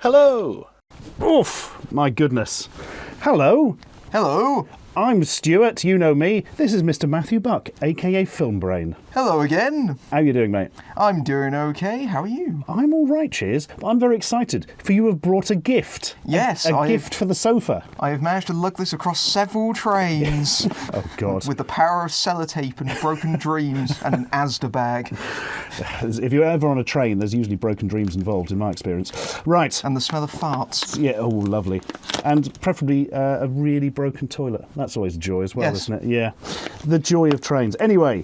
Hello. Oof, my goodness. Hello. Hello. I'm Stuart, you know me. This is Mr. Matthew Buck, a.k.a. Film Brain. Hello again. How you doing, mate? I'm doing okay. How are you? I'm all right, cheers. But I'm very excited, for you have brought a gift. Yes. A gift for the sofa. I have managed to lug this across several trains. Oh, God. With the power of sellotape and broken dreams and an Asda bag. If you're ever on a train, there's usually broken dreams involved, in my experience. Right. And the smell of farts. Yeah, oh, lovely. And preferably a really broken toilet. That's always a joy as well, yes. Isn't it? Yeah. The joy of trains. Anyway,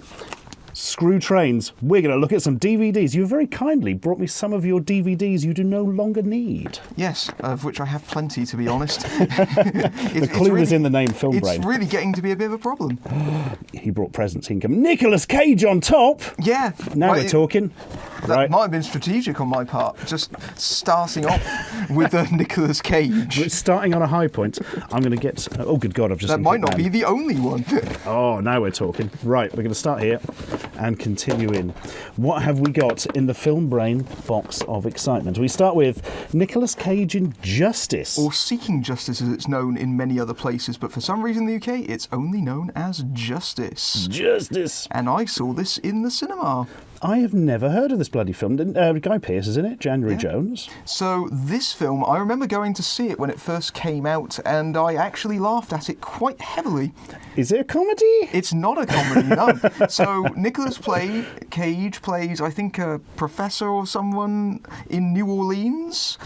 screw trains. We're going to look at some DVDs. You very kindly brought me some of your DVDs you do no longer need. Yes, of which I have plenty, to be honest. The clue is in the name Film Brain. It's really getting to be a bit of a problem. He brought presents. He can come. Nicolas Cage on top. Yeah. Now we're talking. That might have been strategic on my part, just starting off with Nicolas Cage. We're starting on a high point. I'm going to get... Oh, good God, I've just... That might not be the only one. Oh, now we're talking. Right, we're going to start here and continue in. What have we got in the Film Brain box of excitement? We start with Nicolas Cage in Justice. Or Seeking Justice, as it's known in many other places, but for some reason in the UK, it's only known as Justice. Justice. And I saw this in the cinema. I have never heard of this bloody film. Guy Pearce is in it, January Jones. So this film, I remember going to see it when it first came out, and I actually laughed at it quite heavily. Is it a comedy? It's not a comedy, no. So Nicolas Cage plays, I think, a professor or someone in New Orleans,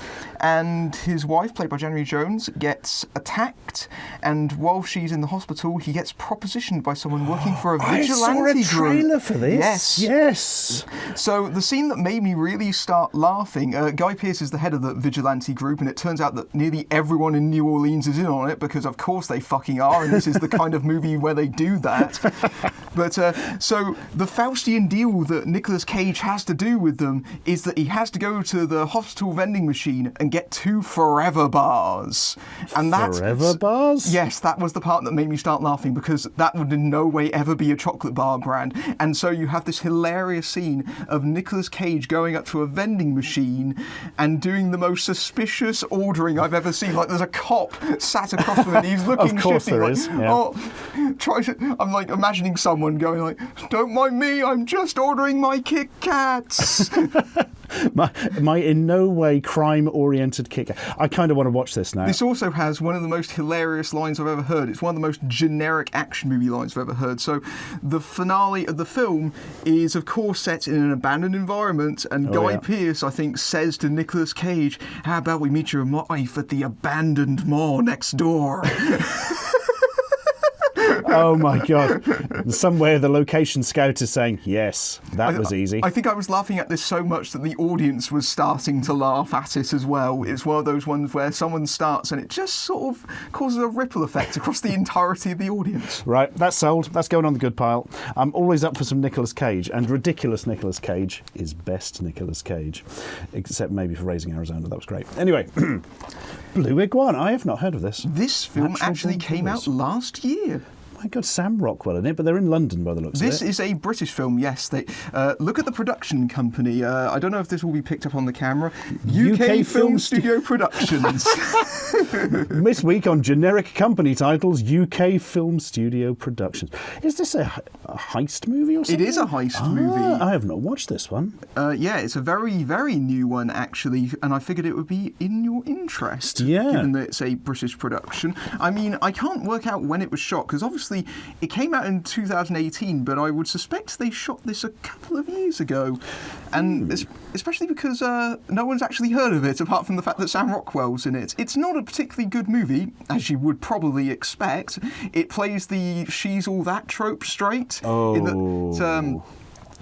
and his wife, played by January Jones, gets attacked, and while she's in the hospital, he gets propositioned by someone working for a vigilante group. I saw a trailer for this. Yes. Yes. So the scene that made me really start laughing, Guy Pearce is the head of the vigilante group, and it turns out that nearly everyone in New Orleans is in on it, because of course they fucking are, and this is the kind of movie where they do that. But so the Faustian deal that Nicolas Cage has to do with them is that he has to go to the hospital vending machine and get 2 Forever bars. And Forever bars? Yes, that was the part that made me start laughing, because that would in no way ever be a chocolate bar brand. And so you have this hilarious scene of Nicolas Cage going up to a vending machine and doing the most suspicious ordering I've ever seen. Like, there's a cop sat across from him and he's looking of course shifty, there like, is. Yeah. I'm like imagining someone going like, "Don't mind me, I'm just ordering my Kit Kats." my in no way crime-oriented kicker. I kind of want to watch this now. This also has one of the most hilarious lines I've ever heard. It's one of the most generic action movie lines I've ever heard. So the finale of the film is, of course, set in an abandoned environment, and Guy Pearce, I think, says to Nicolas Cage, "How about we meet your wife at the abandoned mall next door?" Oh my God. Somewhere the location scout is saying, yes, that was easy. I think I was laughing at this so much that the audience was starting to laugh at it as well. It's one of those ones where someone starts and it just sort of causes a ripple effect across the entirety of the audience. Right, that's sold. That's going on the good pile. I'm always up for some Nicolas Cage, and ridiculous Nicolas Cage is best Nicolas Cage. Except maybe for Raising Arizona, that was great. Anyway, Blue Iguana, I have not heard of this. This film actually came out last year. My God, Sam Rockwell in it, but they're in London by the looks of it. This is a British film, yes. They look at the production company. I don't know if this will be picked up on the camera. UK Film Studio Productions. This week on generic company titles, UK Film Studio Productions. Is this a heist movie or something? It is a heist movie. I have not watched this one. Yeah, it's a very, very new one, actually, and I figured it would be in your interest, given that it's a British production. I mean, I can't work out when it was shot, because obviously it came out in 2018, but I would suspect they shot this a couple of years ago, and especially because no one's actually heard of it, apart from the fact that Sam Rockwell's in it. It's not a particularly good movie, as you would probably expect. It plays the she's all that trope straight.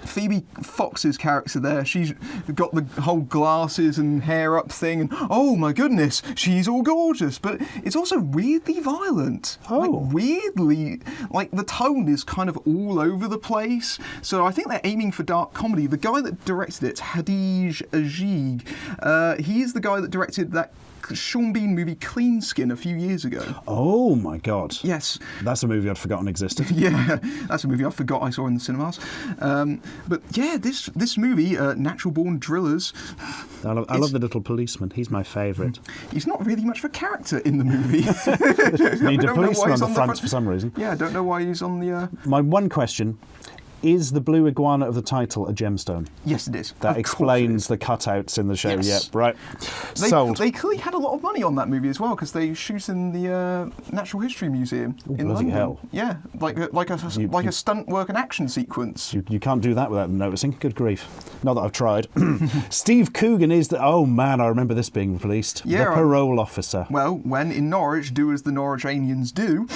Phoebe Fox's character there, she's got the whole glasses and hair up thing, and oh my goodness, she's all gorgeous, but it's also weirdly violent. Weirdly, the tone is kind of all over the place, so I think they're aiming for dark comedy. The guy that directed it, Hadij Ajig, he's the guy that directed that Sean Bean movie Clean Skin a few years ago. Oh my God. Yes. That's a movie I'd forgotten existed. Yeah, that's a movie I forgot I saw in the cinemas. But yeah, this movie, Natural Born Drillers. I love the little policeman. He's my favourite. He's not really much of a character in the movie. Need a policeman on the front for some reason. Yeah, I don't know why he's on the... My one question... Is the blue iguana of the title a gemstone? Yes, it is. That explains the cutouts in the show. Yes. Yep, right. Sold. They clearly had a lot of money on that movie as well because they shoot in the Natural History Museum in bloody London. hell. Yeah, like a stunt work and action sequence. You can't do that without them noticing. Good grief. Not that I've tried. Steve Coogan is the... Oh, man, I remember this being released. Yeah, the parole officer. Well, when in Norwich, do as the Norwichanians do.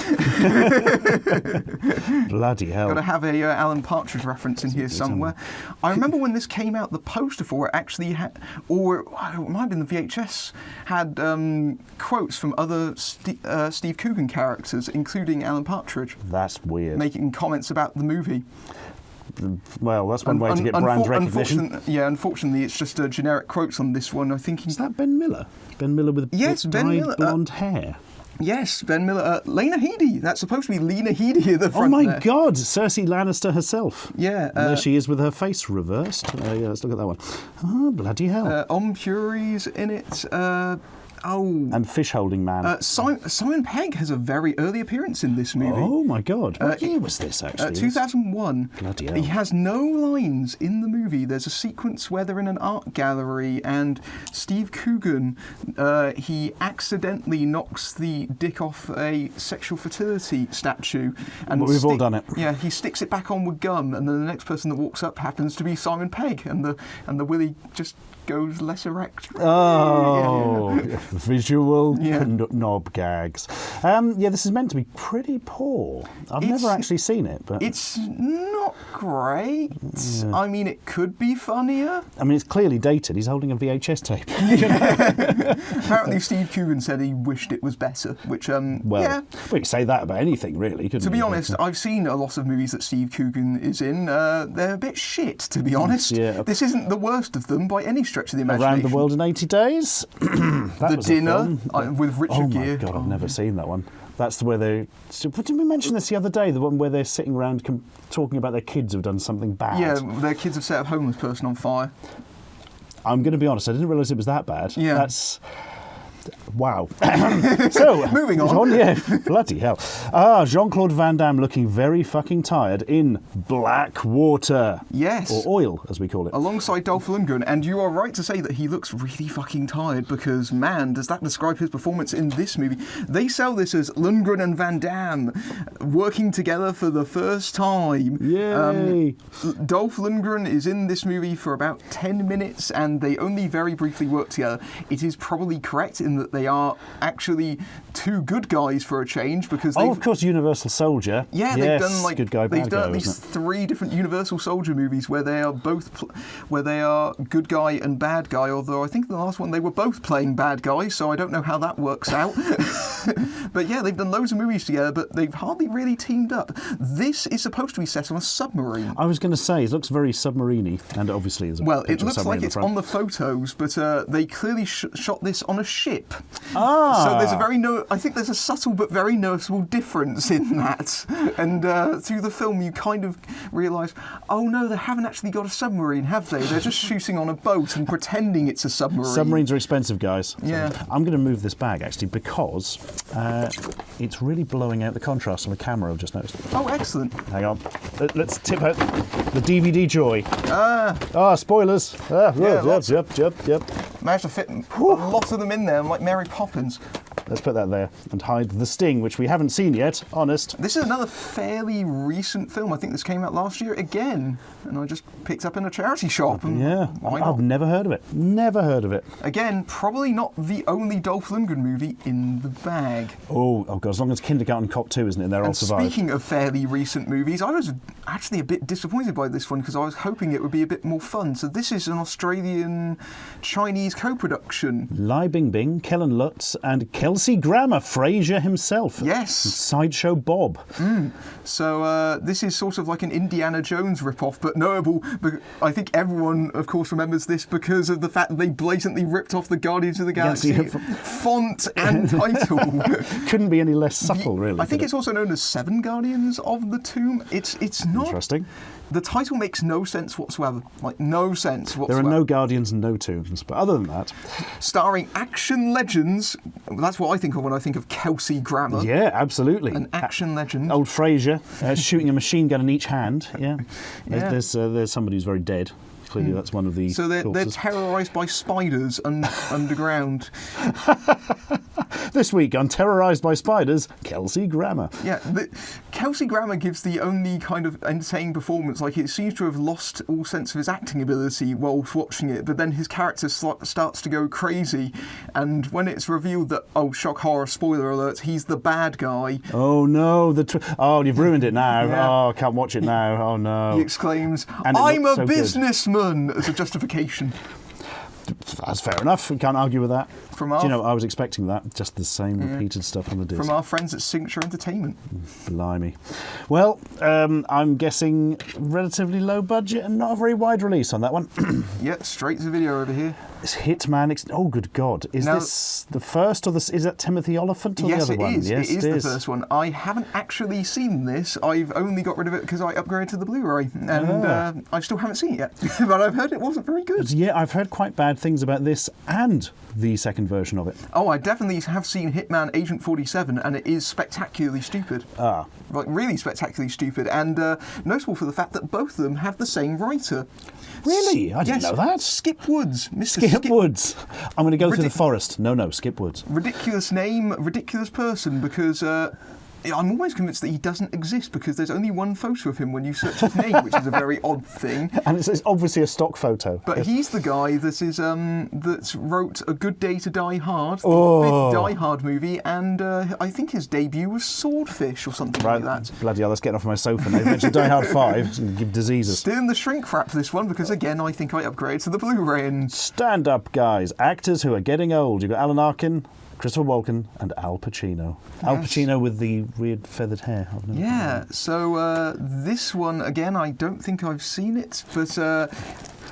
Bloody hell. Got to have a Alan Partridge reference in here somewhere. I remember when this came out, the poster for it actually had, or it might have been the VHS, had quotes from other Steve Coogan characters, including Alan Partridge. That's weird. Making comments about the movie. Well, that's one way to get brand recognition. Unfortunately, it's just generic quotes on this one. I think is that Ben Miller? Ben Miller with dyed blonde hair. Yes, Ben Miller. Lena Headey. That's supposed to be Lena Headey at the front. Oh my God, Cersei Lannister herself. Yeah. There she is with her face reversed. Yeah, let's look at that one. Oh, bloody hell. Om Puri's in it. And Fish Holding Man. Simon Pegg has a very early appearance in this movie. Oh my God! What year was this actually? 2001. Bloody hell. He has no lines in the movie. There's a sequence where they're in an art gallery and Steve Coogan, he accidentally knocks the dick off a sexual fertility statue. And but we've all done it. Yeah, he sticks it back on with gum, and then the next person that walks up happens to be Simon Pegg, and the willy just goes less erect. Oh, visual knob gags. This is meant to be pretty poor. I've never actually seen it, but it's not great. Yeah. I mean, it could be funnier. I mean, it's clearly dated. He's holding a VHS tape. Apparently, Steve Coogan said he wished it was better, which we can say that about anything, really. Couldn't to be honest, I've seen a lot of movies that Steve Coogan is in. They're a bit shit, to be honest. Yeah. This isn't the worst of them by any stretch of the imagination. Around the World in 80 Days. The Dinner with Richard Gere. Oh my God, I've never seen that one. That's where they... Did we mention this the other day? The one where they're sitting around talking about their kids who've done something bad. Yeah, their kids have set a homeless person on fire. I'm going to be honest, I didn't realise it was that bad. Yeah. That's... Wow. So, moving on. Yeah, bloody hell. Jean-Claude Van Damme looking very fucking tired in Black Water. Yes. Or Oil, as we call it. Alongside Dolph Lundgren. And you are right to say that he looks really fucking tired because, man, does that describe his performance in this movie. They sell this as Lundgren and Van Damme working together for the first time. Yay! Dolph Lundgren is in this movie for about 10 minutes and they only very briefly work together. It is probably correct in that they are actually two good guys for a change because of course, Universal Soldier. Yeah, yes, they've done good guy, they've bad done guy, at least 3 different Universal Soldier movies where they are where they are good guy and bad guy. Although I think the last one they were both playing bad guys, so I don't know how that works out. But yeah, they've done loads of movies together, but they've hardly really teamed up. This is supposed to be set on a submarine. I was going to say, it looks very submarine-y, and obviously there's a it looks like it's on the photos, but they clearly shot this on a ship. So there's I think there's a subtle but very noticeable difference in that. And through the film, you kind of realise, oh no, they haven't actually got a submarine, have they? They're just shooting on a boat and pretending it's a submarine. Submarines are expensive, guys. Yeah. So I'm going to move this bag, actually, because it's really blowing out the contrast on the camera, I've just noticed. Oh, excellent. Hang on. Let's tip out the DVD joy. Spoilers. Yep. Managed to fit a lot of them in there, like Mary Poppins. Let's put that there and hide the sting, which we haven't seen yet, honest. This is another fairly recent film. I think this came out last year again, and I just picked up in a charity shop. And I've never heard of it. Never heard of it. Again, probably not the only Dolph Lundgren movie in the bag. Oh God, as long as Kindergarten Cop 2 isn't in there, I'll survive. Speaking of fairly recent movies, I was actually a bit disappointed by this one because I was hoping it would be a bit more fun. So this is an Australian-Chinese co-production. Lai Bingbing, Kellen Lutz and Kelsey Kelsey Grammer, Frasier himself. Yes. Sideshow Bob. So this is sort of like an Indiana Jones ripoff, but notable. I think everyone, of course, remembers this because of the fact that they blatantly ripped off the Guardians of the Galaxy font and title. Couldn't be any less subtle, really. I think it's also known as Seven Guardians of the Tomb. It's not... Interesting. The title makes no sense whatsoever. Like, no sense whatsoever. There are no Guardians and no Tombs, but other than that... Starring action legends. That's what I think of when I think of Kelsey Grammer. Yeah, absolutely. An action legend. Old Frasier, shooting a machine gun in each hand. Yeah. There's somebody who's very dead. Clearly that's one of the So they're terrorised by spiders underground. This week on Terrorised by Spiders, Kelsey Grammer. Yeah, Kelsey Grammer gives the only kind of entertaining performance. Like, it seems to have lost all sense of his acting ability whilst watching it, but then his character starts to go crazy, and when it's revealed that, oh, shock horror, spoiler alert, he's the bad guy. Oh no, you've ruined it now. Yeah. Oh, I can't watch it now. Oh no. He exclaims, And I'm a so businessman, as a justification. That's fair enough. We can't argue with that. Do you know, I was expecting that. Just the same repeated stuff on the disc. From our friends at Signature Entertainment. Blimey. Well, I'm guessing relatively low budget and not a very wide release on that one. Yep, straight to video over here. It's Hitman. Oh, good God. Is this the first or is that Timothy Oliphant or the other one? Yes, it is the first one. I haven't actually seen this. I've only got rid of it because I upgraded to the Blu-ray. And I still haven't seen it yet. But I've heard it wasn't very good. Yeah, I've heard quite bad things about this and the second version of it. Oh, I definitely have seen Hitman Agent 47, and it is spectacularly stupid. Like, really spectacularly stupid, and notable for the fact that both of them have the same writer. Really? I didn't know that. Skip Woods. Mr. Skip Woods. I'm going to go through the forest. No, Skip Woods. Ridiculous name, ridiculous person, because... I'm always convinced that he doesn't exist because there's only one photo of him when you search his name, which is a very odd thing. And it's obviously a stock photo. But he's the guy that is that wrote A Good Day to Die Hard, the fifth Die Hard movie, and I think his debut was Swordfish or something like that. Bloody hell, let's get off my sofa now. You mentioned Die Hard 5 and give diseases. Still in the shrink wrap for this one because, again, I think I upgraded to the Blu-ray. And stand up, guys. Actors who are getting old. You've got Alan Arkin, Christopher Walken and Al Pacino. Yes. Al Pacino with the weird feathered hair. Yeah, so this one, again, I don't think I've seen it, but...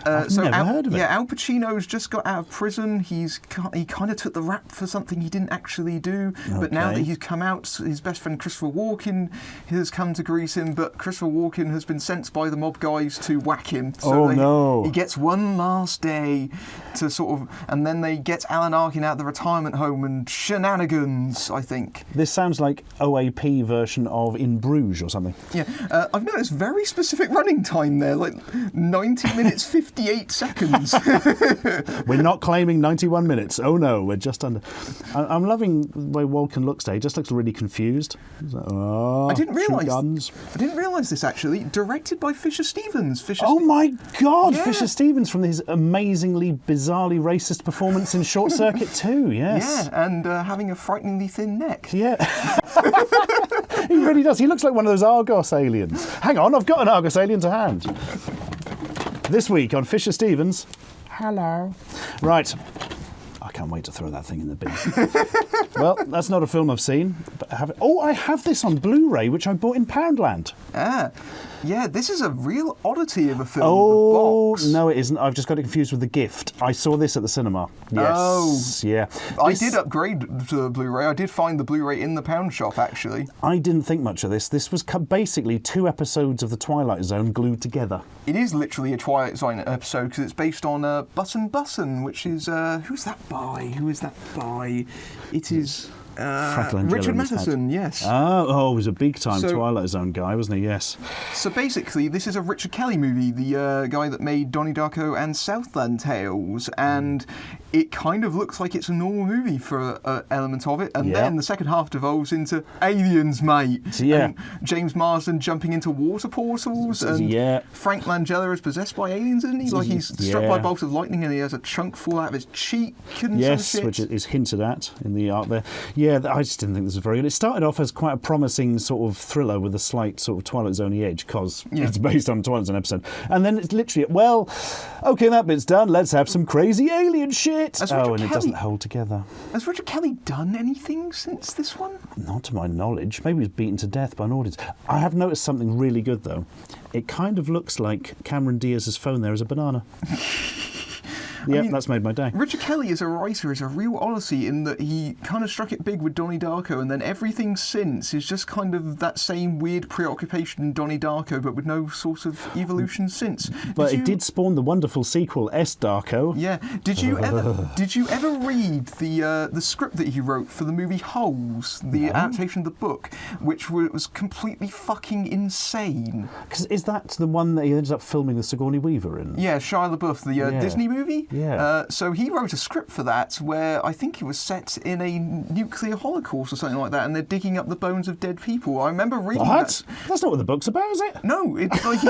I've never heard of it. Yeah, Al Pacino's just got out of prison. He kind of took the rap for something he didn't actually do. Okay. But now that he's come out, his best friend Christopher Walken has come to greet him. But Christopher Walken has been sent by the mob guys to whack him. So he gets one last day to sort of, and then they get Alan Arkin out of the retirement home and shenanigans, I think. This sounds like OAP version of In Bruges or something. Yeah, I've noticed very specific running time there, like 90 minutes 58 seconds. We're not claiming 91 minutes. Oh no, we're just under. I'm loving the way Walken looks today. He just looks really confused. Like, I didn't realise this actually. Directed by Fisher Stevens. My God, yeah. Fisher Stevens from his amazingly, bizarrely racist performance in Short Circuit 2. Yes. Yeah, and having a frighteningly thin neck. Yeah. He really does. He looks like one of those Argos aliens. Hang on, I've got an Argos alien to hand. This week on Fisher Stevens. Hello. Right. I can't wait to throw that thing in the bin. Well, that's not a film I've seen. But I have this on Blu-ray, which I bought in Poundland. Yeah, this is a real oddity of a film. Oh, the box. No, it isn't. I've just got it confused with The Gift. I saw this at the cinema. Yes. Yeah. I did upgrade to the Blu-ray. I did find the Blu-ray in the pound shop, actually. I didn't think much of this. This was basically 2 episodes of The Twilight Zone glued together. It is literally a Twilight Zone episode because it's based on Bussin' Bussin', which is... who's that by? Who is that by? It is... Richard Matheson, yes. Oh, he was a big-time Twilight Zone guy, wasn't he? Yes. So basically, this is a Richard Kelly movie, the guy that made Donnie Darko and Southland Tales, and it kind of looks like it's a normal movie for an element of it, and then the second half devolves into aliens, mate. And James Marsden jumping into water portals, and Frank Langella is possessed by aliens, isn't he? Like he's struck by a bolt of lightning and he has a chunk fall out of his cheek and some shit. Which is hinted at in the art there. Yeah, I just didn't think this was very good. It started off as quite a promising sort of thriller with a slight sort of Twilight Zone-y edge, because it's based on a Twilight Zone episode. And then it's literally, well, okay, that bit's done, let's have some crazy alien shit. It doesn't hold together. Has Richard Kelly done anything since this one? Not to my knowledge. Maybe he was beaten to death by an audience. I have noticed something really good, though. It kind of looks like Cameron Diaz's phone there is a banana. Yeah, that's made my day. Richard Kelly as a writer is a real odyssey in that he kind of struck it big with Donnie Darko, and then everything since is just kind of that same weird preoccupation in Donnie Darko, but with no sort of evolution since. But it did spawn the wonderful sequel, S. Darko. Yeah. Did you ever read the script that he wrote for the movie Holes, the adaptation of the book, which was completely fucking insane? Because is that the one that he ended up filming the Sigourney Weaver in? Yeah, Shia LaBeouf, the Disney movie. Yeah. So he wrote a script for that where I think it was set in a nuclear holocaust or something like that, and they're digging up the bones of dead people. I remember reading that. That's not what the book's about, is it? No, it's like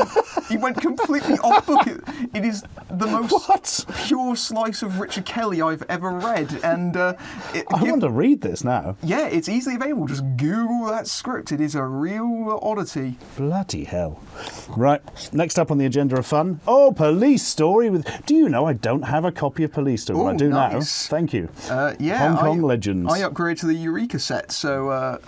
he went completely off book. It is the most pure slice of Richard Kelly I've ever read, and I want to read this now. Yeah, it's easily available. Just Google that script. It is a real oddity. Bloody hell. Right, next up on the agenda of fun. Oh, Police Story with... Do you know I don't have a copy of Police Story? I do now. Thank you. Hong Kong Legends. I upgraded to the Eureka set, so...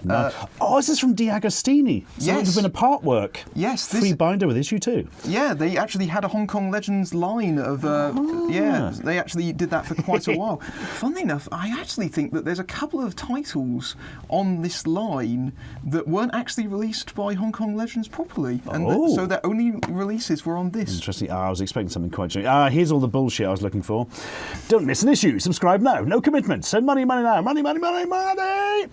this is from D'Agostini. So it would have been a part work. Yes. Free binder with issue 2. Yeah, they actually had a Hong Kong Legends line of... they actually did that for quite a while. Funnily enough, I actually think that there's a couple of titles on this line that weren't actually released by Hong Kong Legends properly. And so their only releases were on this. Interesting. I was expecting something quite strange. Here's all the bullshit I was looking for. Don't miss an issue. Subscribe now. No commitment. Send money now. Money.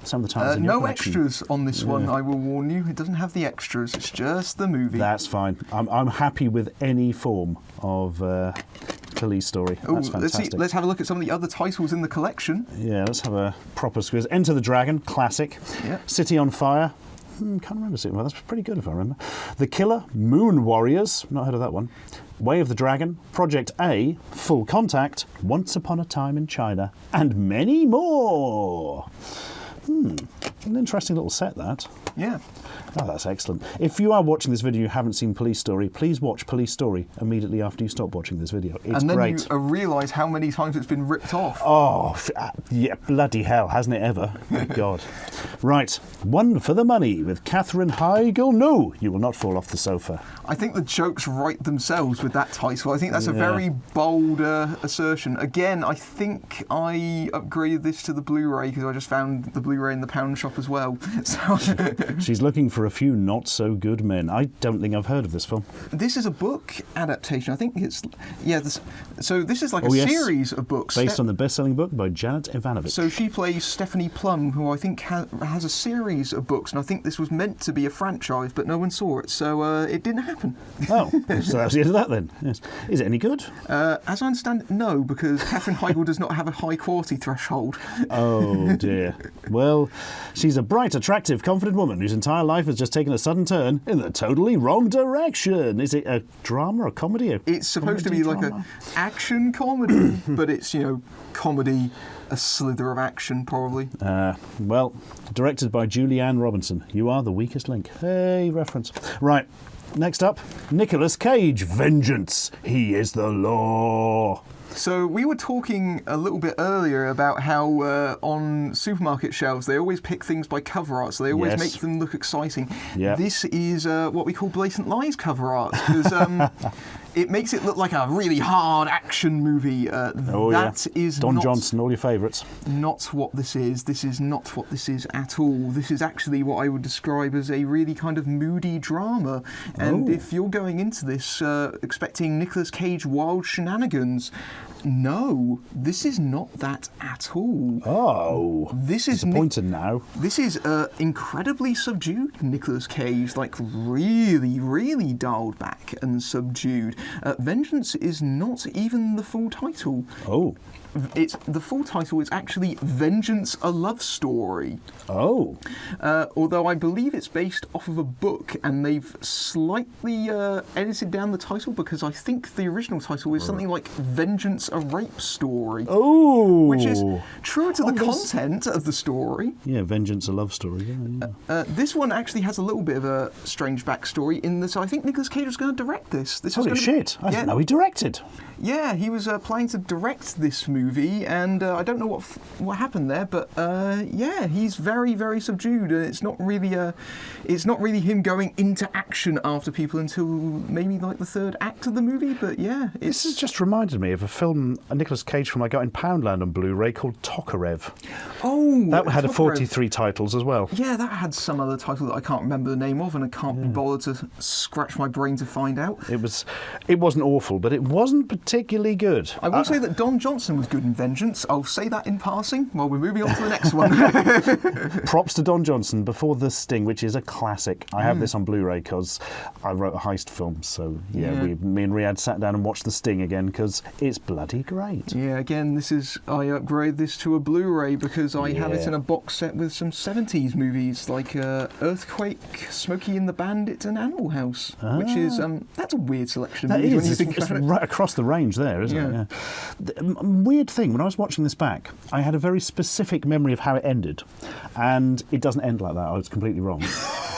Some of the times in your collection. Extras on this one, I will warn you. It doesn't have the extras. It's just the movie. That's fine. I'm happy with any form of Police Story. That's fantastic. Let's have a look at some of the other titles in the collection. Yeah, let's have a proper squiz. Enter the Dragon, classic. Yeah. City on Fire. Can't remember City on Fire. That's pretty good if I remember. The Killer, Moon Warriors. Not heard of that one. Way of the Dragon, Project A, Full Contact, Once Upon a Time in China, and many more. An interesting little set, that. Yeah. Oh, that's excellent. If you are watching this video and you haven't seen Police Story, please watch Police Story immediately after you stop watching this video. It's and then great. You realise how many times it's been ripped off. Oh, yeah, bloody hell, hasn't it ever? Good God. Right, One for the Money with Katherine Heigl. No, you will not fall off the sofa. I think the jokes write themselves with that title. I think that's a very bold assertion. Again, I think I upgraded this to the Blu-ray because I just found the Blu-ray in the pound shop as well. So she's looking for a few not-so-good men. I don't think I've heard of this film. This is a book adaptation. I think it's... Yeah, so this is like a series of books. Based on the best-selling book by Janet Ivanovic. So she plays Stephanie Plum, who I think has a series of books, and I think this was meant to be a franchise, but no one saw it, so it didn't happen. Oh, so that's the end of that then. Yes. Is it any good? As I understand it, no, because Katherine Heigl does not have a high-quality threshold. Oh, dear. Well, she's a bright, attractive, confident woman whose entire life has just taken a sudden turn in the totally wrong direction. Is it a drama, a comedy? It's supposed to be like an action comedy, but it's, comedy, a slither of action, probably. Well, directed by Julianne Robinson. You are the weakest link. Hey, reference. Right, next up, Nicolas Cage, Vengeance. He is the law. So we were talking a little bit earlier about how on supermarket shelves they always pick things by cover art, so they always make them look exciting. Yep. This is what we call blatant lies cover art, because it makes it look like a really hard action movie. That is Don Johnson, all your favourites. Not what this is. This is not what this is at all. This is actually what I would describe as a really kind of moody drama. And if you're going into this expecting Nicolas Cage wild shenanigans, no, this is not that at all. Oh, this is disappointed now. This is incredibly subdued Nicolas Cage, like really, really dialed back and subdued. Vengeance is not even the full title. Oh. The full title is actually Vengeance, a Love Story. Oh. Although I believe it's based off of a book, and they've slightly edited down the title, because I think the original title is something like Vengeance it's a rape story. Oh! Which is true to the content of the story. Yeah, Vengeance, a love story. Yeah. This one actually has a little bit of a strange backstory in that I think Nicolas Cage was going to direct this. Holy shit! I didn't know he directed. Yeah, he was planning to direct this movie, and I don't know what happened there, but yeah, he's very, very subdued, and it's not really him going into action after people until maybe like the third act of the movie. But yeah, this has just reminded me of a Nicolas Cage film I got in Poundland on Blu-ray called Tokarev. Oh, that had Tokarev. 43 titles as well. Yeah, that had some other title that I can't remember the name of, and I can't be bothered to scratch my brain to find out. It wasn't awful, but it wasn't particularly good. I will say that Don Johnson was good in Vengeance. I'll say that in passing while we're moving on to the next one. Props to Don Johnson before The Sting, which is a classic. I have this on Blu-ray because I wrote a heist film, so me and Riyadh sat down and watched The Sting again because it's bloody great. Yeah, again, I upgrade this to a Blu-ray because I have it in a box set with some 70s movies like Earthquake, Smokey and the Bandit, and Animal House, which is that's a weird selection of movies when you think about it. Right across the range there, isn't it? Yeah. Weird thing, when I was watching this back, I had a very specific memory of how it ended, and it doesn't end like that. I was completely wrong.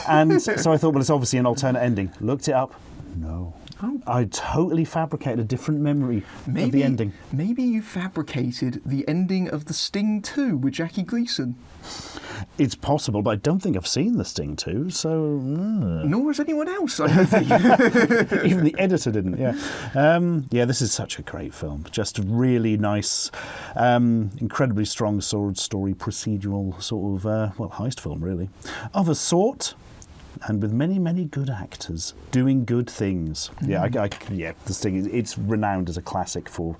And so I thought, well, it's obviously an alternate ending. Looked it up. No. Oh. I totally fabricated a different memory of the ending. Maybe you fabricated the ending of The Sting 2 with Jackie Gleason. It's possible, but I don't think I've seen The Sting 2, so... Nor has anyone else, I don't think. Even the editor didn't, yeah. Yeah, this is such a great film. Just a really nice, incredibly strong sword story, procedural sort of, heist film, really. Of a sort... and with many, many good actors doing good things. Yeah, The Sting, it's renowned as a classic for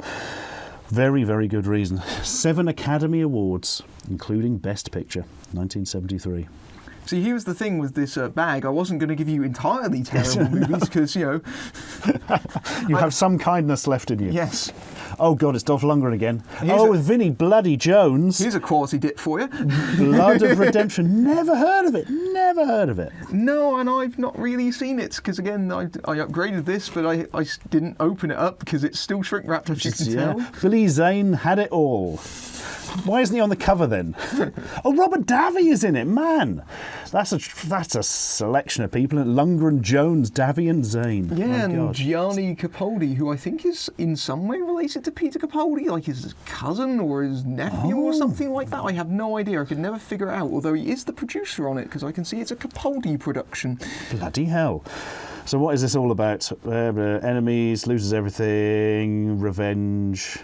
very, very good reason. 7 Academy Awards, including Best Picture, 1973. See, here's the thing with this bag. I wasn't going to give you entirely terrible movies because, you have some kindness left in you. Yes. Oh, God, it's Dolph Lundgren again. With Vinnie Bloody Jones. Here's a quality dip for you. Blood of Redemption. Never heard of it. Never heard of it. No, and I've not really seen it because, again, I upgraded this, but I didn't open it up because it's still shrink-wrapped, as you can tell. Billy Zane had it all. Why isn't he on the cover then? Oh, Robert Davi is in it, man. That's a selection of people. Lundgren, Jones, Davi, and Zane. Yeah, and Gianni Capaldi, who I think is in some way related to Peter Capaldi, like his cousin or his nephew or something like that. I have no idea. I could never figure it out. Although he is the producer on it, because I can see it's a Capaldi production. Bloody hell. So what is this all about? Enemies, loses everything, revenge.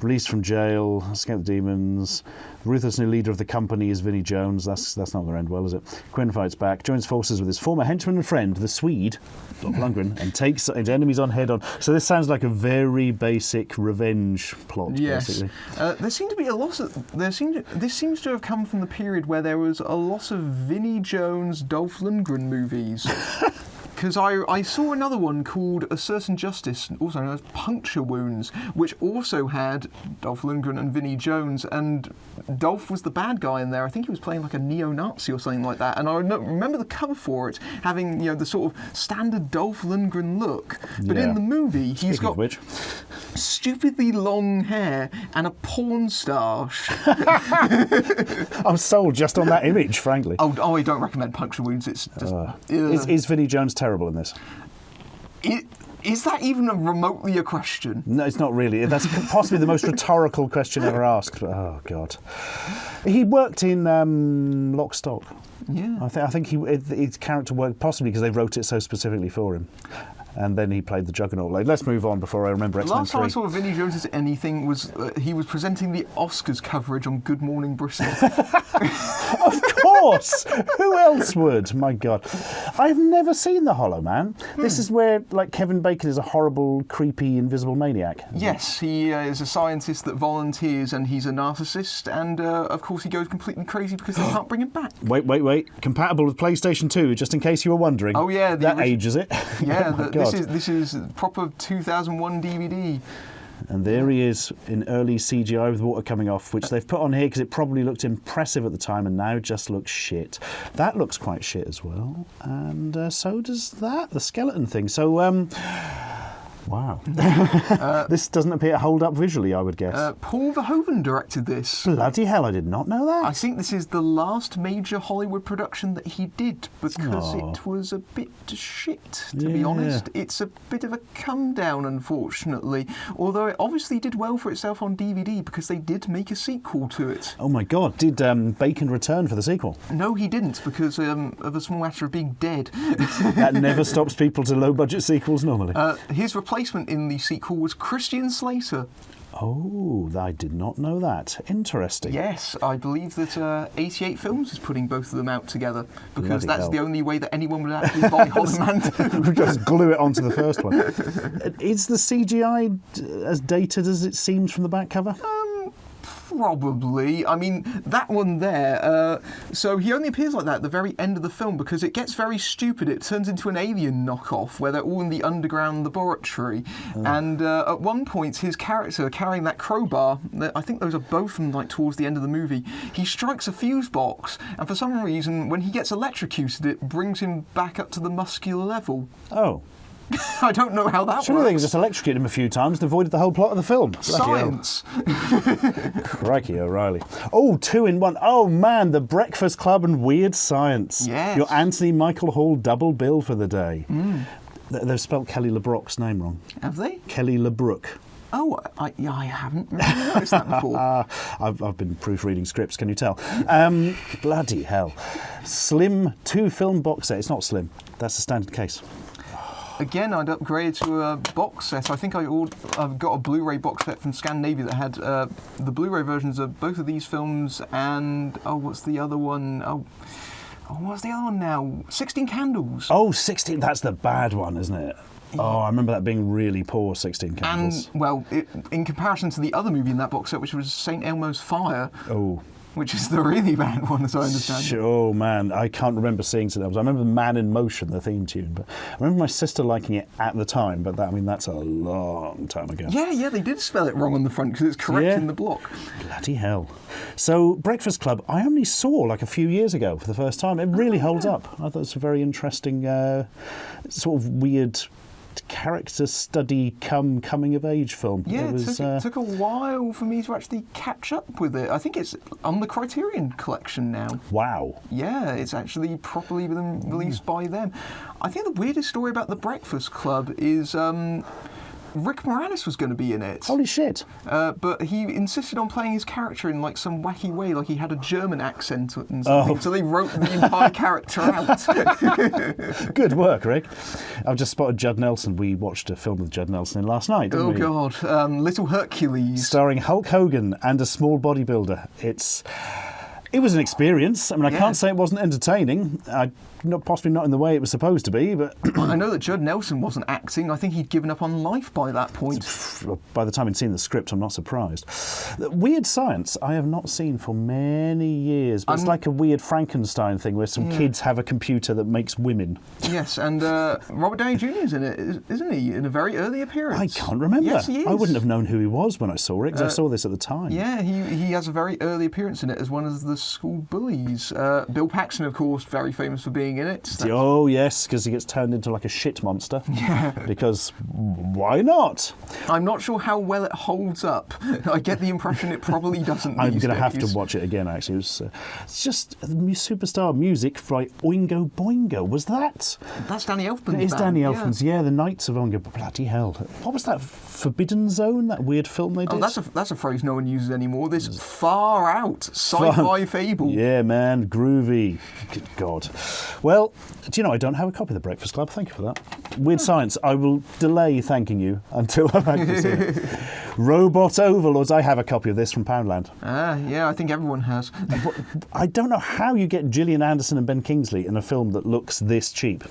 Released from jail, escape the demons. The ruthless new leader of the company is Vinnie Jones. That's not going to end well, is it? Quinn fights back, joins forces with his former henchman and friend, the Swede, Dolph Lundgren, and takes his enemies on head-on. So this sounds like a very basic revenge plot, basically. There seem to be a lot of... This seems to have come from the period where there was a lot of Vinnie Jones, Dolph Lundgren movies. Because I saw another one called A Certain Justice, also known as Puncture Wounds, which also had Dolph Lundgren and Vinnie Jones, and Dolph was the bad guy in there. I think he was playing like a neo-Nazi or something like that, and I remember the cover for it having the sort of standard Dolph Lundgren look, but in the movie he's got stupidly long hair and a porn stash. I'm sold just on that image, frankly. Oh, I don't recommend Puncture Wounds. It's just... Is Vinnie Jones terrible in this? Is that even remotely a question? No, it's not really. That's possibly the most rhetorical question ever asked. But, oh, God. He worked in Lock, Stock. Yeah. I think his character worked possibly because they wrote it so specifically for him. And then he played the Juggernaut. Let's move on before I remember X-Men 3. Last time I saw Vinnie Jones' anything was he was presenting the Oscars coverage on Good Morning Bristol. Of course! Who else would? My God. I've never seen The Hollow Man. This is where, Kevin Bacon is a horrible, creepy, invisible maniac. Yes, he is a scientist that volunteers and he's a narcissist, and of course he goes completely crazy because they can't bring him back. Wait. Compatible with PlayStation 2, just in case you were wondering. Oh, yeah. That ages it. Yeah, this is proper 2001 DVD. And there he is in early CGI with water coming off, which they've put on here because it probably looked impressive at the time and now just looks shit. That looks quite shit as well. And so does that, the skeleton thing. So, Wow. This doesn't appear to hold up visually, I would guess. Paul Verhoeven directed this. Bloody hell, I did not know that. I think this is the last major Hollywood production that he did because it was a bit shit, to be honest. It's a bit of a come down, unfortunately. Although it obviously did well for itself on DVD because they did make a sequel to it. Oh my God, did Bacon return for the sequel? No, he didn't because of a small matter of being dead. That never stops people to low-budget sequels normally. His replacement in the sequel was Christian Slater. Oh, I did not know that. Interesting. Yes, I believe that 88 Films is putting both of them out together because that's the only way that anyone would actually buy Hollow Man 2. Just glue it onto the first one. Is the CGI as dated as it seems from the back cover? Probably. I mean, that one there, so he only appears like that at the very end of the film because it gets very stupid. It turns into an Alien knockoff where they're all in the underground laboratory. And at one point, his character carrying that crowbar, I think those are both from like towards the end of the movie, he strikes a fuse box and for some reason, when he gets electrocuted, it brings him back up to the muscular level. Oh. I don't know how that works. Surely they could just electrocute him a few times and avoided the whole plot of the film. Science. Crikey, O'Reilly. Oh, 2 in 1. Oh, man, The Breakfast Club and Weird Science. Yes. Your Anthony Michael Hall double bill for the day. They've spelled Kelly LeBrock's name wrong. Have they? Kelly LeBrook. Oh, I haven't really noticed that before. I've been proofreading scripts, can you tell? Bloody hell. Slim 2-film box set. It's not slim. That's the standard case. Again, I'd upgrade to a box set. I think I've got a Blu-ray box set from Scandinavia that had the Blu-ray versions of both of these films and, what's the other one? What's the other one now? 16 Candles. Oh, 16, that's the bad one, isn't it? Oh, I remember that being really poor, 16 Candles. And, well, in comparison to the other movie in that box set, which was St. Elmo's Fire. Oh. Which is the really bad one, as I understand. Oh, man, I can't remember seeing St. Elmo's. I remember Man in Motion, the theme tune, but I remember my sister liking it at the time, but that's a long time ago. Yeah, they did spell it wrong on the front because it's correct in the block. Bloody hell. So, Breakfast Club, I only saw like a few years ago for the first time. It really holds up. I thought it was a very interesting, sort of weird character study coming of age film. Yeah, it took a while for me to actually catch up with it. I think it's on the Criterion collection now. Wow. Yeah, it's actually properly been released by them. I think the weirdest story about The Breakfast Club is Rick Moranis was going to be in it. Holy shit. But he insisted on playing his character in like some wacky way, like he had a German accent and something, so they wrote the entire character out. Good work, Rick. I've just spotted Judd Nelson. We watched a film with Judd Nelson in last night, didn't we? God. Little Hercules. Starring Hulk Hogan and a small bodybuilder. It was an experience. I mean, I can't say it wasn't entertaining. Possibly not in the way it was supposed to be, but... I know that Judd Nelson wasn't acting. I think he'd given up on life by that point. By the time I'd seen the script, I'm not surprised. Weird Science, I have not seen for many years, but it's like a weird Frankenstein thing where some kids have a computer that makes women. Yes, and Robert Downey Jr. is in it, isn't he? In a very early appearance. I can't remember. Yes, he is. I wouldn't have known who he was when I saw it, because I saw this at the time. Yeah, he has a very early appearance in it as one of the school bullies. Bill Paxton, of course, very famous for being in it. Oh, yes, because he gets turned into like a shit monster. Yeah. Because why not? I'm not sure how well it holds up. I get the impression it probably doesn't. I'm going to have to watch it again, actually. It's just superstar music by Oingo Boingo. Was that? That's Danny Elfman's It is Danny Elfman's, yeah, The Knights of Oingo. Bloody hell. What was that? Forbidden Zone? That weird film they did? Oh, that's a phrase no one uses anymore. This far out sci-fi fable. Yeah, man. Groovy. Good God. Well, do you know, I don't have a copy of The Breakfast Club. Thank you for that. Weird Science, I will delay thanking you until I've actually seen it. Robot Overlords, I have a copy of this from Poundland. Yeah, I think everyone has. I don't know how you get Gillian Anderson and Ben Kingsley in a film that looks this cheap.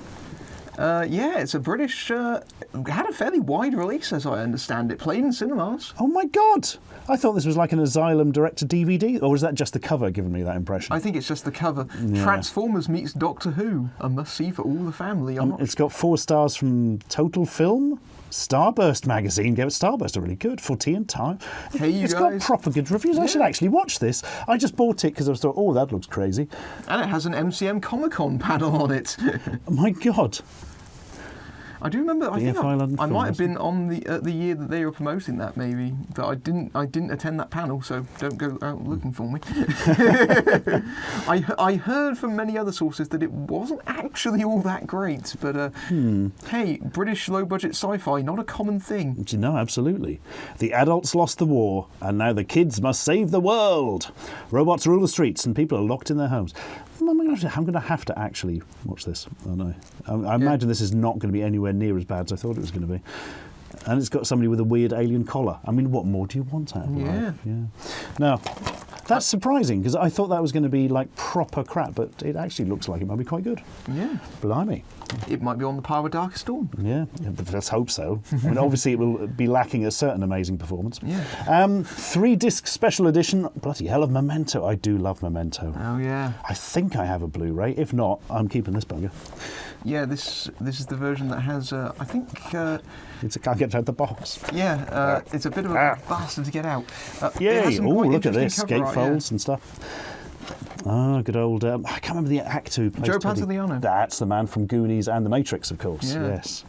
Yeah, it's a British... had a fairly wide release, as I understand it. Played in cinemas. Oh, my God! I thought this was like an Asylum direct-to-DVD, or was that just the cover giving me that impression? I think it's just the cover. Yeah. Transformers meets Doctor Who. A must-see for all the family. It's got 4 stars from Total Film. Starburst magazine gave it. Starburst are really good. For Tea and Time. Hey, it's got proper good reviews. Yeah. I should actually watch this. I just bought it because I thought, oh, that looks crazy. And it has an MCM Comic-Con panel on it. Oh, my God. I do remember. I think Island I film, might have wasn't been on the year that they were promoting that, maybe, but I didn't attend that panel, so don't go out looking for me. I heard from many other sources that it wasn't actually all that great, but hey, British low-budget sci-fi, not a common thing. No, absolutely. The adults lost the war, and now the kids must save the world. Robots rule the streets, and people are locked in their homes. I'm going to have to actually watch this, aren't I? I imagine this is not going to be anywhere near as bad as I thought it was going to be. And it's got somebody with a weird alien collar. I mean, what more do you want out of life? Yeah. Now, that's surprising, because I thought that was going to be like proper crap, but it actually looks like it might be quite good. Yeah. Blimey. It might be on the par with Darkest Dawn. Yeah, but let's hope so. I mean, obviously it will be lacking a certain amazing performance. Yeah. 3-disc special edition, bloody hell, of Memento. I do love Memento. Oh, yeah. I think I have a Blu-ray. If not, I'm keeping this bugger. Yeah, this is the version that has, I think... It can't get out the box. Yeah, it's a bit of a bastard to get out. Yay! Oh, look at this. Gatefolds and stuff. Ah, good old... I can't remember the actor who plays Joe Teddy. Pantoliano. That's the man from Goonies and The Matrix, of course. Yeah. Yes.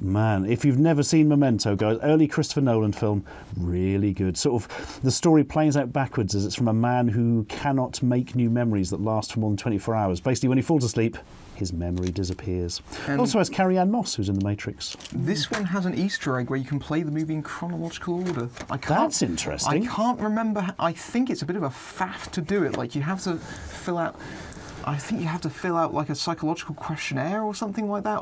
Man, if you've never seen Memento, guys, early Christopher Nolan film, really good. Sort of, the story plays out backwards as it's from a man who cannot make new memories that last for more than 24 hours. Basically, when he falls asleep, his memory disappears. It also has Carrie-Anne Moss, who's in The Matrix. This one has an Easter egg where you can play the movie in chronological order. That's interesting. I can't remember. I think it's a bit of a faff to do it. Like, you have to fill out... I think you have to fill out like a psychological questionnaire or something like that.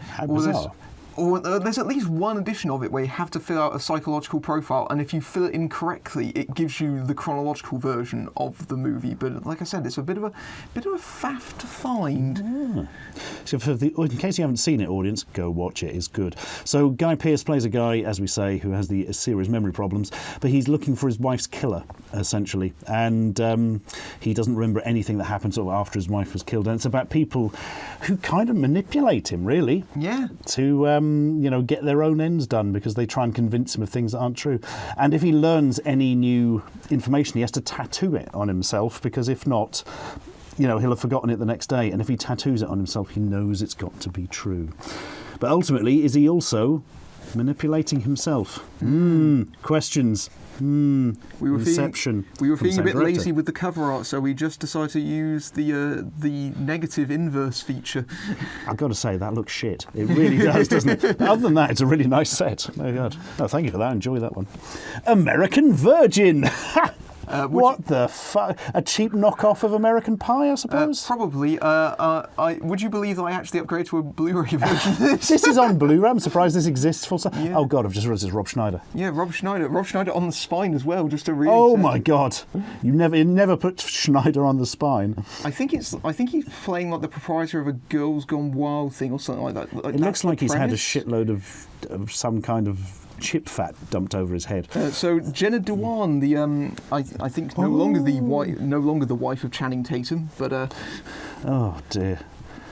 How bizarre. Or there's at least one edition of it where you have to fill out a psychological profile, and if you fill it incorrectly, it gives you the chronological version of the movie. But like I said, it's a bit of a faff to find. Yeah. So in case you haven't seen it, audience, go watch it. It's good. So Guy Pearce plays a guy, as we say, who has the serious memory problems, but he's looking for his wife's killer, essentially, and he doesn't remember anything that happened sort of after his wife was killed. And it's about people who kind of manipulate him, really. Yeah. To get their own ends done because they try and convince him of things that aren't true. And if he learns any new information, he has to tattoo it on himself, because if not, he'll have forgotten it the next day. And if he tattoos it on himself, he knows it's got to be true. But ultimately, is he also manipulating himself? Questions. We were Inception. Feeling a bit lazy with the cover art, so we just decided to use the negative inverse feature. I've got to say, that looks shit. It really does, doesn't it? But other than that, it's a really nice set. Oh, God. No, thank you for that. Enjoy that one. American Virgin. What the fuck? A cheap knockoff of American Pie, I suppose? Probably. Would you believe that I actually upgraded to a Blu-ray version of this? This is on Blu-ray. I'm surprised this exists full size. Yeah. Oh, God, I've just realised it's Rob Schneider. Yeah, Rob Schneider. Rob Schneider on the spine as well, just to really... Oh, my God. You never put Schneider on the spine. I think he's playing like the proprietor of a Girls Gone Wild thing or something like that. It looks like he's had a shitload of some kind of chip fat dumped over his head. So Jenna Dewan, I think no longer the wife of Channing Tatum, but oh dear.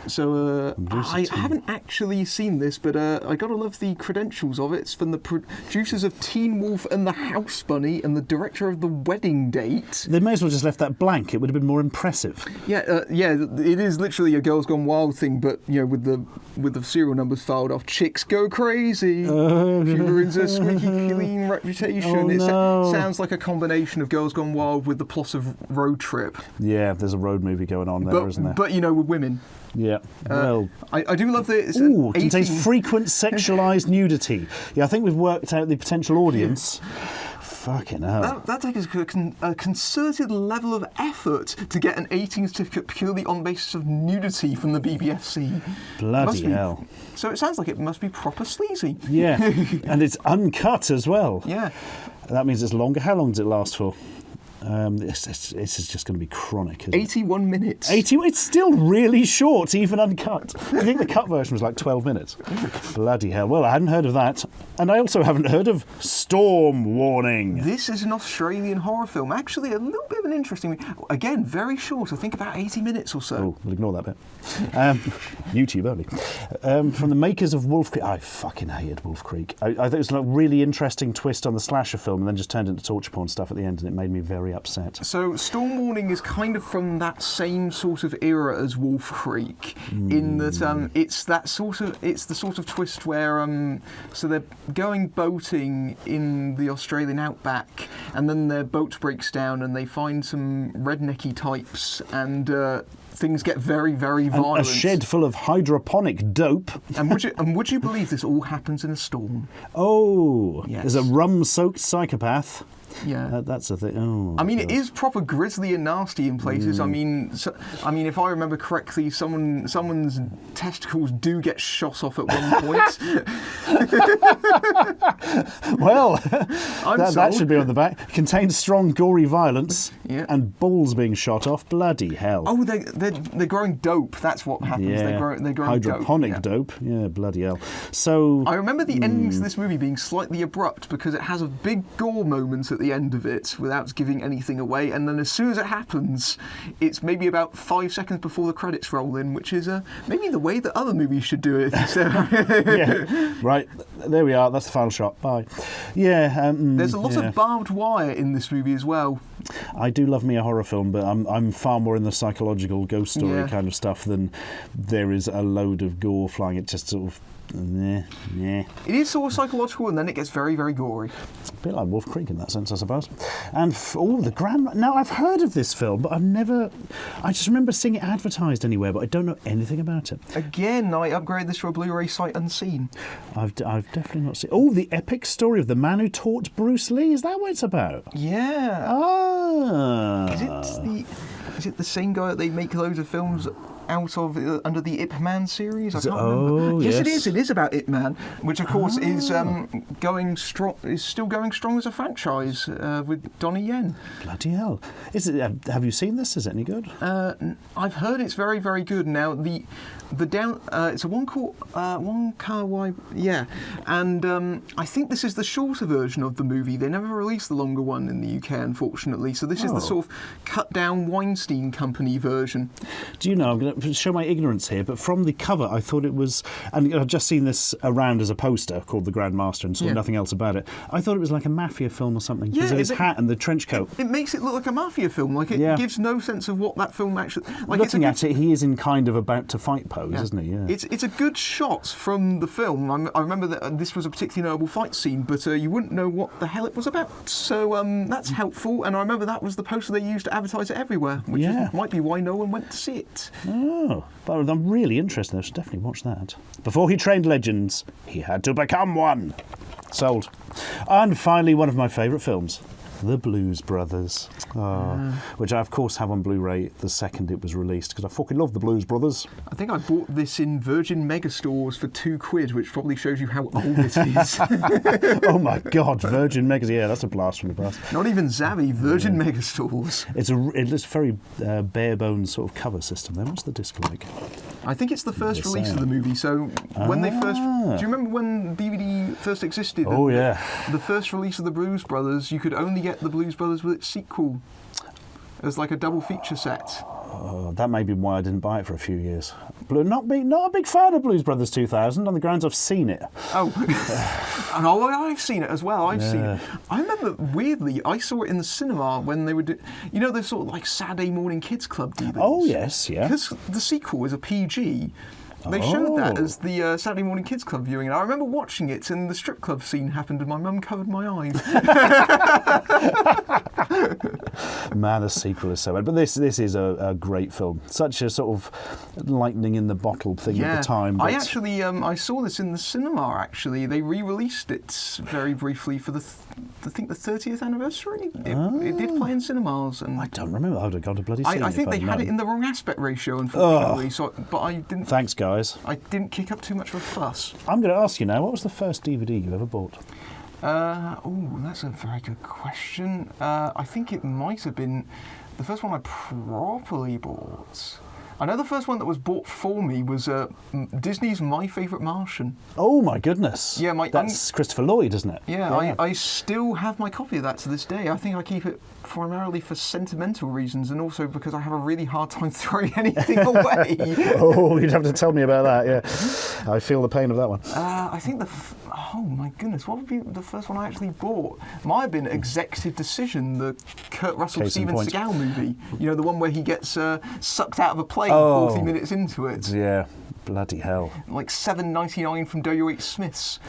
So I haven't actually seen this, but I gotta love the credentials of it. It's from the producers of Teen Wolf and the House Bunny and the director of The Wedding Date. They may as well just left that blank. It would have been more impressive. Yeah, it is literally a Girls Gone Wild thing, but with the serial numbers filed off. Chicks go crazy. She ruins her squeaky clean reputation. It sounds like a combination of Girls Gone Wild with the plot of Road Trip. Yeah, there's a road movie going on there, isn't there? But with women. Yeah, well... I do love that it's contains frequent sexualised nudity. Yeah, I think we've worked out the potential audience. Fucking hell. That takes a concerted level of effort to get an 18 certificate purely on basis of nudity from the BBFC. Bloody hell. So it sounds like it must be proper sleazy. Yeah, and it's uncut as well. Yeah. That means it's longer. How long does it last for? This is just going to be chronic, isn't 81 minutes. 80. It's still really short, even uncut. I think the cut version was like 12 minutes. Bloody hell. Well, I hadn't heard of that. And I also haven't heard of Storm Warning. This is an Australian horror film. Actually, a little bit of an interesting... Again, very short. I think about 80 minutes or so. Oh, we'll ignore that bit. YouTube only. From the makers of Wolf Creek. I fucking hated Wolf Creek. I thought it was a really interesting twist on the slasher film and then just turned into torture porn stuff at the end, and it made me very very upset. So Storm Warning is kind of from that same sort of era as Wolf Creek, in that it's the sort of twist where so they're going boating in the Australian outback, and then their boat breaks down and they find some rednecky types, and things get very, very violent. A shed full of hydroponic dope. And would you believe this all happens in a storm? Oh, yes. There's a rum-soaked psychopath. Yeah, that's a thing. Oh, I mean, it is proper grisly and nasty in places. I mean, if I remember correctly, someone's testicles do get shot off at one point. Well, that should be on the back. Contains strong, gory violence and balls being shot off. Bloody hell! Oh, they're growing dope. That's what happens. Yeah. They're growing hydroponic dope. Yeah, bloody hell. So I remember the ending to this movie being slightly abrupt because it has a big gore moment at the end of it without giving anything away, and then as soon as it happens, it's maybe about 5 seconds before the credits roll in, which is maybe the way that other movies should do it. So. Yeah, right, there we are, that's the final shot, bye. Yeah. There's a lot of barbed wire in this movie as well. I do love me a horror film, but I'm far more in the psychological ghost story kind of stuff than there is a load of gore flying. It just sort of It is sort of psychological, and then it gets very, very gory. A bit like Wolf Creek in that sense, I suppose. And the Grand... Now, I've heard of this film, but I've never... I just remember seeing it advertised anywhere, but I don't know anything about it. Again, I upgraded this to a Blu-ray sight unseen. I've definitely not seen... Oh, the epic story of the man who taught Bruce Lee. Is that what it's about? Yeah. Ah. Is it the same guy that they make loads of films out of under the Ip Man series? I can't remember. Yes, it is. It is about Ip Man, which of course is going strong. Is still going strong as a franchise with Donnie Yen. Bloody hell! Is it? Have you seen this? Is it any good? I've heard it's very, very good. Now it's a one car wide, and I think this is the shorter version of the movie. They never released the longer one in the UK, unfortunately. So this is the sort of cut down Weinstein Company version. Do you know? I'm going to show my ignorance here, but from the cover, I thought it was, and I've just seen this around as a poster called The Grand Master and saw nothing else about it. I thought it was like a mafia film or something because of his hat and the trench coat. It makes it look like a mafia film. Like it gives no sense of what that film actually. Like looking at it, he is in kind of about to fight pose, isn't he? Yeah. It's a good shot from the film. I remember that this was a particularly notable fight scene, but you wouldn't know what the hell it was about. So that's helpful. And I remember that was the poster they used to advertise it everywhere, which might be why no one went to see it. Oh, but I'm really interested. I should definitely watch that. Before he trained legends, he had to become one. Sold. And finally, one of my favourite films, The Blues Brothers, which I of course have on Blu-ray the second it was released because I fucking love The Blues Brothers. I think I bought this in Virgin Megastores for £2, which probably shows you how old it is. Oh my God, Virgin Megastores, yeah, that's a blast from the past. Not even Zavvi, Virgin Megastores. It's a very bare bones sort of cover system. Then what's the disc like? I think it's the first release of the movie. So when they first, do you remember when DVD first existed? Oh yeah. The first release of The Blues Brothers, you could only get The Blues Brothers with its sequel as like a double feature set. That may be why I didn't buy it for a few years. Not a big fan of Blues Brothers 2000 on the grounds I've seen it. And I've seen it as well. I've seen it. I remember weirdly, I saw it in the cinema when they would, those sort of like Saturday morning kids club DVDs. Oh yes, yeah. Because the sequel is a PG. They showed that as the Saturday morning kids club viewing, and I remember watching it, and the strip club scene happened, and my mum covered my eyes. Man, the sequel is so bad. But this is a great film. Such a sort of lightning in the bottle thing at the time. I actually I saw this in the cinema. Actually, they re-released it very briefly for the 30th anniversary. It did play in cinemas, and I don't remember. I would have gone to bloody see it. I think they had it in the wrong aspect ratio, unfortunately. But I didn't. Thanks, guys. I didn't kick up too much of a fuss. I'm going to ask you now, what was the first DVD you ever bought? That's a very good question. I think it might have been the first one I properly bought I know the first one that was bought for me was Disney's My Favourite Martian. Oh my goodness. Yeah, that's Christopher Lloyd, isn't it? Yeah, I still have my copy of that to this day. I think I keep it primarily for sentimental reasons and also because I have a really hard time throwing anything away. Oh, you'd have to tell me about that, yeah. I feel the pain of that one. I think oh my goodness, what would be the first one I actually bought? Might have been Executive Decision, the Kurt Russell, Steven Seagal movie. You know, the one where he gets sucked out of a plane 40 minutes into it. Yeah. Bloody hell. Like $7.99 from W.H. Smith's.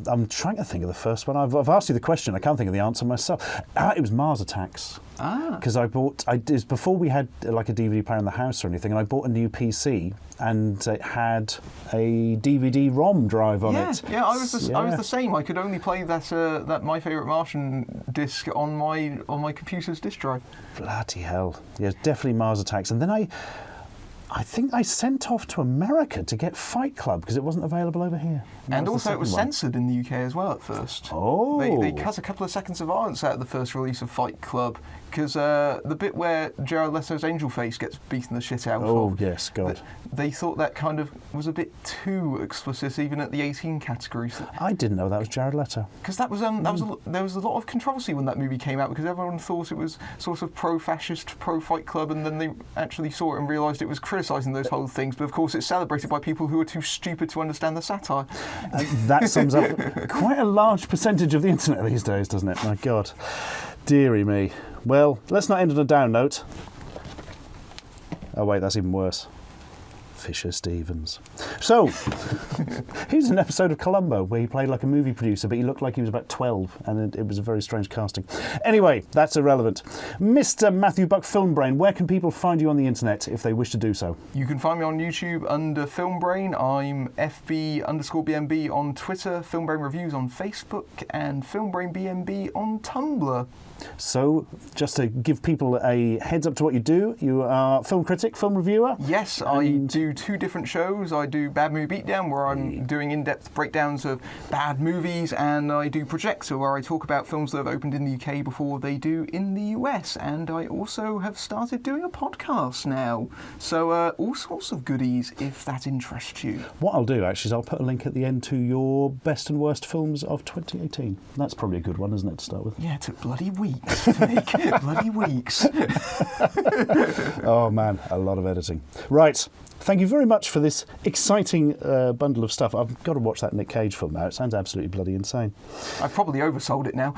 I'm trying to think of the first one. I've asked you the question. I can't think of the answer myself. It was Mars Attacks. Because it was before we had like a DVD player in the house or anything, and I bought a new PC and it had a DVD-ROM drive on it. Yeah, I was the same. I could only play that My Favourite Martian disc on my computer's disc drive. Bloody hell. Yeah, definitely Mars Attacks. And then I think I sent off to America to get Fight Club because it wasn't available over here. And also it was censored in the UK as well at first. Oh. They cut a couple of seconds of violence out of the first release of Fight Club because the bit where Jared Leto's Angel Face gets beaten the shit out of. Oh, yes, God. They thought that kind of was a bit too explicit even at the 18 categories. I didn't know that was Jared Leto. Because there was a lot of controversy when that movie came out because everyone thought it was sort of pro-fascist, pro-Fight Club, and then they actually saw it and realised it was criticising those whole things. But of course it's celebrated by people who are too stupid to understand the satire. And that sums up quite a large percentage of the internet these days, doesn't it? My God. Deary me. Well, let's not end on a down note. Oh wait, that's even worse. Fisher Stevens. So, here's an episode of Columbo where he played like a movie producer, but he looked like he was about 12, and it was a very strange casting. Anyway, that's irrelevant. Mr. Matthew Buck Filmbrain, where can people find you on the internet if they wish to do so? You can find me on YouTube under Filmbrain. I'm FB_BMB on Twitter, Filmbrain Reviews on Facebook, and FilmbrainBMB on Tumblr. So, just to give people a heads up to what you do, you are film critic, film reviewer? Yes, I do 2 different shows. I do Bad Movie Beatdown, where I'm doing in-depth breakdowns of bad movies, and I do Projector, where I talk about films that have opened in the UK before they do in the US. And I also have started doing a podcast now. So, all sorts of goodies, if that interests you. What I'll do, actually, is I'll put a link at the end to your best and worst films of 2018. That's probably a good one, isn't it, to start with? Yeah, it took bloody weeks to make. Bloody weeks. Oh man, a lot of editing. Right, thank you very much for this exciting bundle of stuff. I've got to watch that Nick Cage film now. It sounds absolutely bloody insane. I've probably oversold it now.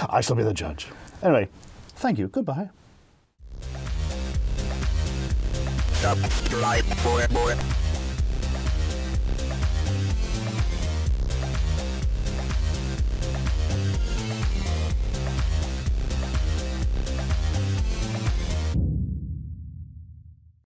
I shall be the judge. Anyway, thank you. Goodbye. Subscribe for more.